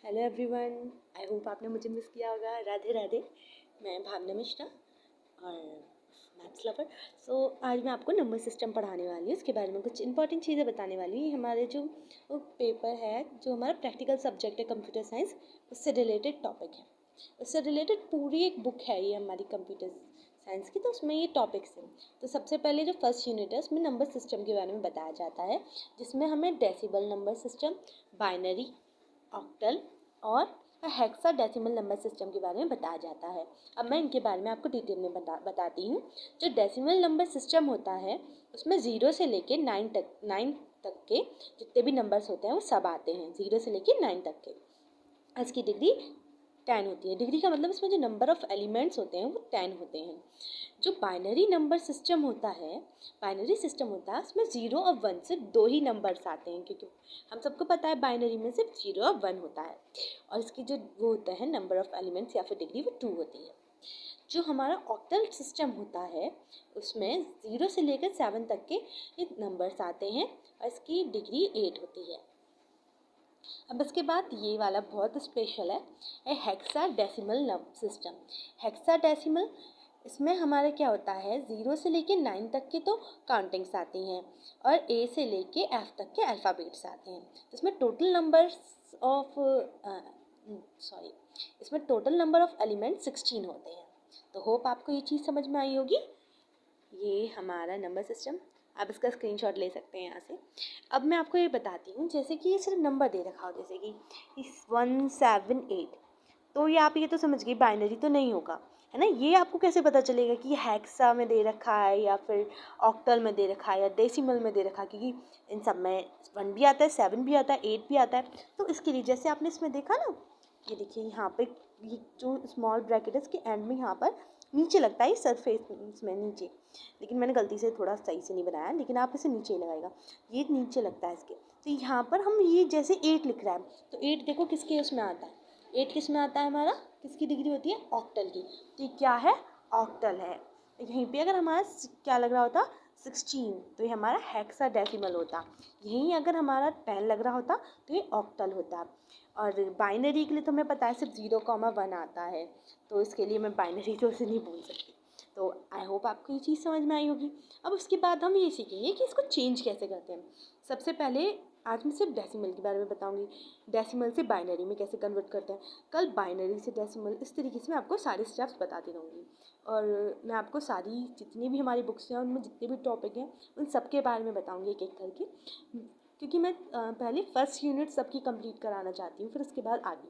Hello everyone, I hope आपने मुझे miss किया होगा। राधे राधे। मैं भावना मिश्रा और मैथ्स लवर। आज मैं आपको नंबर सिस्टम पढ़ाने वाली हूँ। उसके बारे में कुछ इंपॉर्टेंट चीज़ें बताने वाली हूँ। हमारे जो पेपर है, जो हमारा प्रैक्टिकल सब्जेक्ट है कंप्यूटर साइंस, उससे रिलेटेड टॉपिक है। उससे रिलेटेड पूरी एक बुक है ये हमारी कंप्यूटर साइंस की, तो उसमें ये टॉपिक्स हैं। तो सबसे पहले जो फर्स्ट यूनिट है उसमें नंबर सिस्टम के बारे में बताया जाता है, जिसमें हमें decibel number system, binary, octal और हेक्साडेसिमल नंबर सिस्टम के बारे में बताया जाता है। अब मैं इनके बारे में आपको डिटेल में बताती हूँ। जो डेसिमल नंबर सिस्टम होता है उसमें 0 से लेके 9 तक के जितने भी नंबर्स होते हैं वो सब आते हैं। 0 से लेके 9 तक के इसकी डिग्री 10 होती है। डिग्री का मतलब इसमें जो नंबर ऑफ एलिमेंट्स होते हैं वो 10 होते हैं। जो बाइनरी नंबर सिस्टम होता है, उसमें 0 और 1 से 2 ही नंबर्स आते हैं, क्योंकि हम सबको पता है बाइनरी में सिर्फ 0 और 1 होता है। और इसकी जो वो होता है नंबर ऑफ एलिमेंट्स या फिर डिग्री, वो 2 होती है। जो हमारा ऑक्टल सिस्टम होता है उसमें 0 से लेकर 7 तक के नंबर्स आते हैं और इसकी डिग्री 8 होती है। अब इसके बाद ये वाला बहुत स्पेशल है हेक्साडेसिमल सिस्टम। हेक्साडेसिमल, इसमें हमारे क्या होता है, 0 से लेके 9 तक की तो काउंटिंग्स आती हैं और ए से लेके एफ तक के अल्फ़ाबेट्स आते हैं। इसमें टोटल नंबर्स ऑफ इसमें टोटल नंबर ऑफ एलिमेंट 16 होते हैं। तो होप आपको ये चीज़ समझ में आई होगी। ये हमारा नंबर सिस्टम, आप इसका स्क्रीनशॉट ले सकते हैं यहाँ से। अब मैं आपको ये बताती हूँ, जैसे कि ये सिर्फ नंबर दे रखा हो, जैसे कि 178, तो ये आप ये तो समझ गए बाइनरी तो नहीं होगा, है ना। ये आपको कैसे पता चलेगा कि ये हेक्सा में दे रखा है या फिर ऑक्टल में दे रखा है या डेसिमल में दे रखा है, क्योंकि इन सब में 1 भी आता है, 7 भी आता है, 8 भी आता है। तो इसके लिए जैसे आपने इसमें देखा ना, ये देखिए यहाँ पे ये जो स्मॉल ब्रैकेट है इसके एंड में यहाँ पर नीचे लगता है सरफेस में नीचे, लेकिन मैंने गलती से थोड़ा सही से नहीं बनाया, लेकिन आप इसे नीचे ही लगाएगा, ये नीचे लगता है इसके। तो यहाँ पर हम ये जैसे 8 लिख रहा है, तो 8 देखो किसके उसमें आता है, 8 किस में आता है हमारा, किसकी डिग्री होती है, ऑक्टल की। तो ये क्या है, ऑक्टल है। यहीं पे अगर हमारा क्या लग रहा होता 16, तो ये हमारा हेक्साडेसिमल होता। यहीं अगर हमारा 10 लग रहा होता तो ये ऑक्टल होता। और बाइनरी के लिए तो हमें पता है सिर्फ 0,1 आता है, तो इसके लिए मैं बाइनरी तो उसे नहीं बोल सकती। तो आई होप आपको ये चीज़ समझ में आई होगी। अब उसके बाद हम ये सीखेंगे कि इसको चेंज कैसे करते हैं। सबसे पहले आज मैं सिर्फ डेसिमल के बारे में बताऊंगी, डेसिमल से बाइनरी में कैसे कन्वर्ट करते हैं। कल बाइनरी से डेसिमल, इस तरीके से मैं आपको सारे स्टेप्स बताती रहूँगी। और मैं आपको सारी जितनी भी हमारी बुक्स हैं उनमें जितने भी टॉपिक हैं उन सब के बारे में बताऊँगी एक एक करके, क्योंकि मैं पहले फर्स्ट यूनिट सबकी कंप्लीट कराना चाहती हूँ, फिर उसके बाद आगे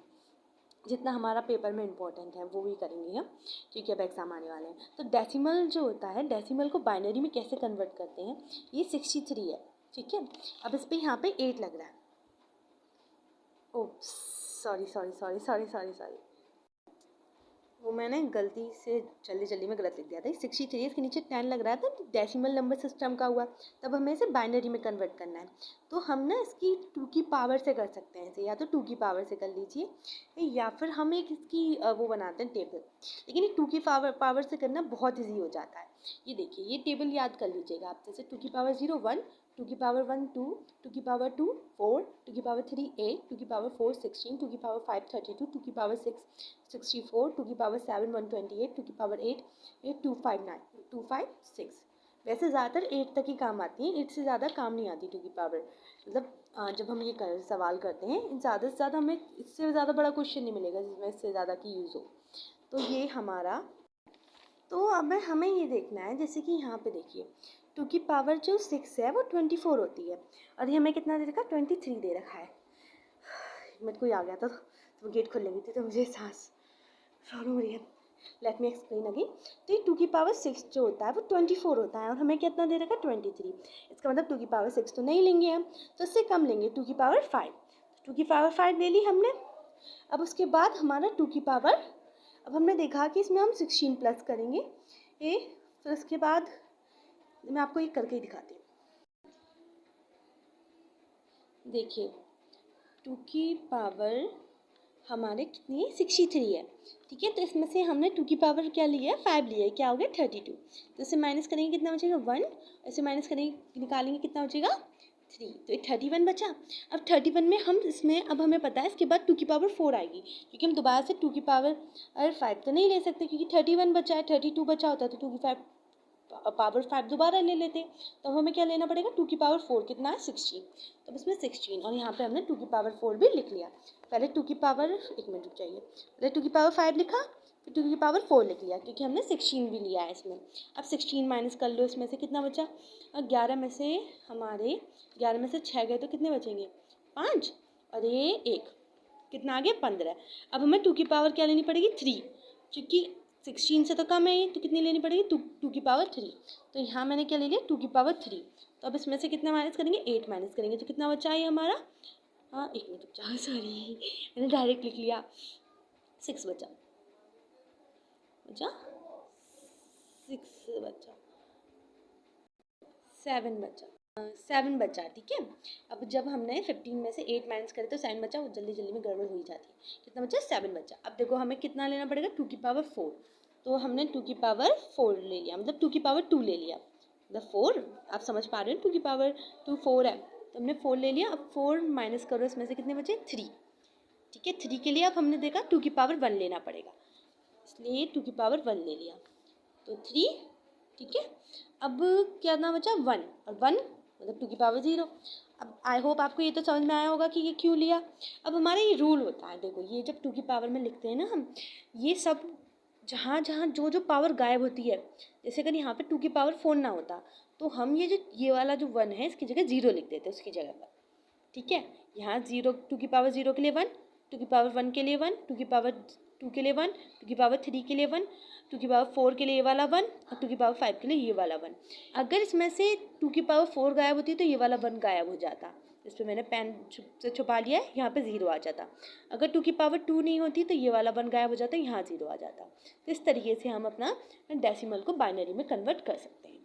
जितना हमारा पेपर में इंपॉर्टेंट है वो भी करेंगे हम, क्योंकि अब एग्ज़ाम आने वाले हैं। तो डेसिमल जो होता है, डेसिमल को बाइनरी में कैसे कन्वर्ट करते हैं, ये 63 है, ठीक है। अब इस पर यहाँ पे 8 लग रहा है, oh sorry sorry sorry sorry sorry sorry, वो मैंने गलती से जल्दी में गलत लिख दिया था। 63 इसके नीचे 10 लग रहा था, तो डेसिमल नंबर सिस्टम का हुआ। तब हमें इसे बाइनरी में कन्वर्ट करना है, तो हम ना इसकी 2 की पावर से कर सकते हैं इसे, या तो 2 की पावर से कर लीजिए या फिर हम एक इसकी वो बनाते हैं टेबल। लेकिन ये 2 की पावर से करना बहुत ईजी हो जाता है। ये देखिए, ये टेबल याद कर लीजिएगा आप, जैसे 2 की पावर 0 1, 2 की पावर 1 2, 2 की पावर 2 4, 2 की पावर 3 8, 2 की पावर 4 16, 2 की पावर 5 32, 2 की पावर 6 64, 2 की पावर 7 128, 2 की पावर 8 8 259 256। वैसे ज़्यादातर 8 तक ही काम आती हैं, 8 से ज़्यादा काम नहीं आती 2 की पावर। मतलब जब हम ये सवाल करते हैं, ज़्यादा से ज़्यादा हमें इससे ज़्यादा बड़ा क्वेश्चन नहीं मिलेगा जिसमें इससे ज़्यादा की यूज़ हो। तो ये हमारा, तो अब हमें ये देखना है, जैसे कि यहाँ पे देखिए 2 की पावर जो 6 है वो 24 होती है, और ये हमें कितना दे रखा है, 23 दे रखा है। मेरे को ही आ गया था, तो गेट खोल लगी थी तो मुझे सांस प्रॉब्लम हो रही है। Let me explain again. तो ये 2 की पावर 6 जो होता है वो 24 होता है, और हमें कितना दे रखा है, 23। इसका मतलब 2 की पावर 6 तो नहीं लेंगे हम, तो इससे कम लेंगे, 2 की पावर 5। 2 की पावर 5 ले ली हमने। अब उसके बाद हमारा 2 की पावर, अब हमने देखा कि इसमें हम 16 प्लस करेंगे फिर उसके बाद मैं आपको ये करके ही दिखाती हूँ। देखिए 2 की पावर हमारे कितनी है, 63 है, ठीक है। तो इसमें से हमने 2 की पावर क्या लिया है, 5 लिया है, क्या हो गया 32। तो इसे माइनस करेंगे कितना बचेगा 1, इसे माइनस करेंगे निकालेंगे कितना बचेगा 3, तो ये 31 बचा। अब 31 में हम इसमें अब हमें पता है इसके बाद 2 की पावर 4 आएगी, क्योंकि हम दोबारा से 2 की पावर 5 तो नहीं ले सकते, क्योंकि 31 बचा है, 32 बचा होता है तो 2 की पावर 5 दोबारा ले लेते। तो हमें क्या लेना पड़ेगा, 2 की पावर 4 कितना है 16, तो इसमें 16 और यहाँ पे हमने 2 की पावर 4 भी लिख लिया। पहले 2 की पावर, एक मिनट रुक जाइए, पहले 2 की पावर 5 लिखा, फिर 2 की पावर 4 लिख लिया, क्योंकि हमने 16 भी लिया है इसमें। अब 16 माइनस कर लो, इसमें से कितना बचा, 11 में से हमारे 11 में से 6 गए तो कितने बचेंगे 5, और ये 1 कितना आ गया 15। अब हमें 2 की पावर क्या लेनी पड़ेगी 3, क्योंकि 16 से तो कम है ये, तो कितनी लेनी पड़ेगी 2 की पावर 3। तो यहाँ मैंने क्या ले लिया 2 की पावर 3। तो अब इसमें से कितना माइनस करेंगे 8 माइनस करेंगे, तो कितना बचा है हमारा, हाँ एक मिनट बचा, सॉरी मैंने डायरेक्ट लिख लिया, 6 बचा 6 बचा 7 बचा, ठीक है। अब जब हमने 15 में से 8 माइनस करे तो 7 बचा, वो जल्दी जल्दी में गड़बड़ हो ही जाती है। कितना बचा 7 बचा। अब देखो हमें कितना लेना पड़ेगा 2 की पावर 4, तो हमने 2 की पावर 4 ले लिया, मतलब 2 की पावर 2 ले लिया, मतलब 4, आप समझ पा रहे हो 2 की पावर 2 4 है, तो हमने 4 ले लिया। अब 4 माइनस करो, इसमें से कितने बचे 3, ठीक है। 3 के लिए अब हमने देखा 2 की पावर 1 लेना पड़ेगा, इसलिए 2 की पावर 1 ले लिया, तो 3, ठीक है। अब क्या ना बचा 1, और 1 मतलब 2 की पावर 0। अब आई होप आपको ये तो समझ में आया होगा कि ये क्यों लिया। अब हमारा ये रूल होता है, देखो ये जब 2 की पावर में लिखते हैं ना हम, ये सब जहाँ जहाँ जो जो पावर गायब होती है, जैसे अगर यहाँ पे 2 की पावर 4 ना होता तो हम ये वाला जो 1 है इसकी जगह 0 लिख देते उसकी जगह पर, ठीक है। यहाँ 0, 2 की पावर 0 के लिए 1, 2 की पावर 1 के लिए 1, 2 की पावर 2 के लिए 1, 2 की पावर 3 के लिए 1, 2 की पावर 4 के लिए ये वाला 1, और 2 की पावर 5 के लिए ये वाला 1। अगर इसमें से 2 की पावर 4 गायब होती तो ये वाला 1 गायब हो जाता, इस पर मैंने पेन से छुपा लिया है, यहाँ पे 0 आ जाता। अगर 2 की पावर 2 नहीं होती तो ये वाला 1 गायब हो जाता, यहाँ 0 आ जाता। तो इस तरीके से हम अपना डेसिमल को बाइनरी में कन्वर्ट कर सकते हैं।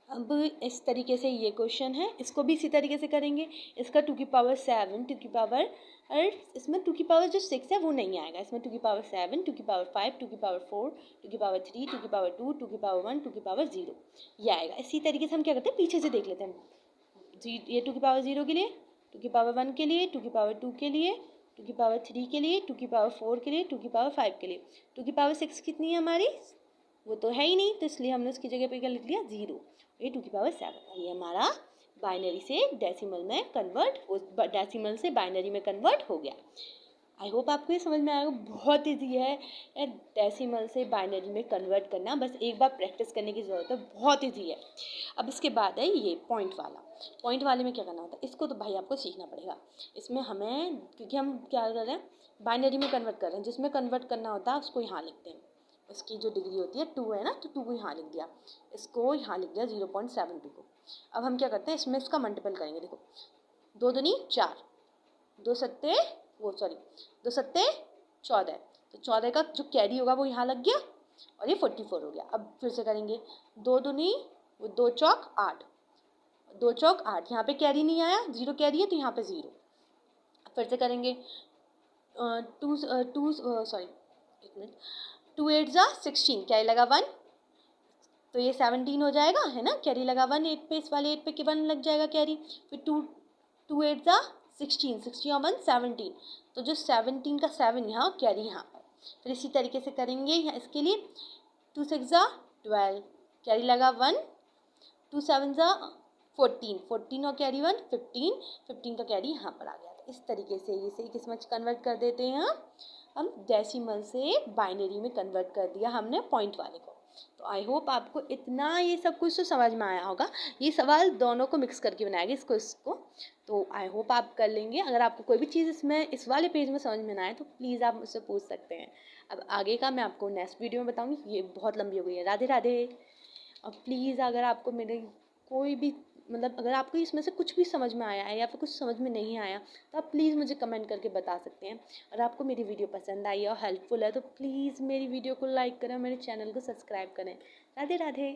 अब इस तरीके से ये क्वेश्चन है, इसको भी इसी तरीके से करेंगे। इसका 2 की पावर 7, 2 की पावर, और इसमें 2 की पावर जो 6 है वो नहीं आएगा, इसमें 2 की पावर 7, 2 की पावर 5, 2 की पावर 4, 2 की पावर 3, 2 की पावर 2, 2 की पावर 1, 2 की पावर 0, ये आएगा। इसी तरीके से हम क्या करते हैं, पीछे से देख लेते हैं। ये 2 की पावर 0 के लिए, 2 की पावर 1 के लिए, 2 की पावर 2 के लिए, 2 की पावर 3 के लिए, 2 की पावर 4 के लिए, 2 की पावर 5 के लिए। 2 की पावर 6 कितनी है हमारी, वो तो है ही नहीं, तो इसलिए हमने उसकी जगह पे क्या लिख लिया 0, ये 2 की पावर 7। और ये हमारा बाइनरी से डेसिमल में कन्वर्ट, डेसिमल से बाइनरी में कन्वर्ट हो गया। आई होप आपको ये समझ में आएगा, बहुत ईजी है डेसिमल से बाइनरी में कन्वर्ट करना, बस एक बार प्रैक्टिस करने की ज़रूरत है, बहुत ईजी है। अब इसके बाद है ये पॉइंट वाला। पॉइंट वाले में क्या करना होता है, इसको तो भाई आपको सीखना पड़ेगा। इसमें हमें, क्योंकि हम क्या कर रहे हैं बाइनरी में कन्वर्ट कर रहे हैं, जिसमें कन्वर्ट करना होता है उसको यहाँ लिखते हैं। इसकी जो डिग्री होती है 2 है ना, तो 2 को यहाँ लिख दिया, इसको यहाँ लिख दिया 0.72 को। अब हम क्या करते हैं, इसमें इसका मल्टीपल करेंगे। देखो 2 दूनी 4, 2 सत्ते 14, तो 14 का जो कैरी होगा वो यहाँ लग गया, और ये 44 हो गया। अब फिर से करेंगे, 2 दूनी 2 चौक 8, 2 चौक 8, यहाँ पे कैरी नहीं आया, 0 कैरी है तो यहाँ पे 0। फिर से करेंगे 2 8 जा 16, कैरी लगा 1, तो ये 17 हो जाएगा, है ना। कैरी लगा 1 8 पे, इस वाले 8 पे 1 लग जाएगा कैरी। फिर 2 8 जा 16, 16 और 1 17, तो जो 17 का 7 यहाँ, कैरी यहाँ पर। फिर इसी तरीके से करेंगे यहाँ इसके लिए, 2 6 जा 12, कैरी लगा 1, 2 7 जा 14, 14 और कैरी 1 15, 15 का कैरी यहाँ पर आ गया। तो इस तरीके से इसे किसमें कन्वर्ट कर देते हैं हम डेसिमल से बाइनरी में कन्वर्ट कर दिया हमने पॉइंट वाले को। तो आई होप आपको इतना ये सब कुछ तो समझ में आया होगा। ये सवाल दोनों को मिक्स करके बनाएंगे, इसको तो आई होप आप कर लेंगे। अगर आपको कोई भी चीज़ इसमें इस वाले पेज में समझ में ना आए तो प्लीज़ आप मुझसे पूछ सकते हैं। अब आगे का मैं आपको नेक्स्ट वीडियो में बताऊँगी, ये बहुत लंबी हो गई है। राधे राधे। और प्लीज़ अगर आपको मेरे कोई भी मतलब अगर आपको इसमें से कुछ भी समझ में आया है या फिर कुछ समझ में नहीं आया तो आप प्लीज़ मुझे कमेंट करके बता सकते हैं। और आपको मेरी वीडियो पसंद आई और हेल्पफुल है तो प्लीज़ मेरी वीडियो को लाइक करें, मेरे चैनल को सब्सक्राइब करें। राधे राधे।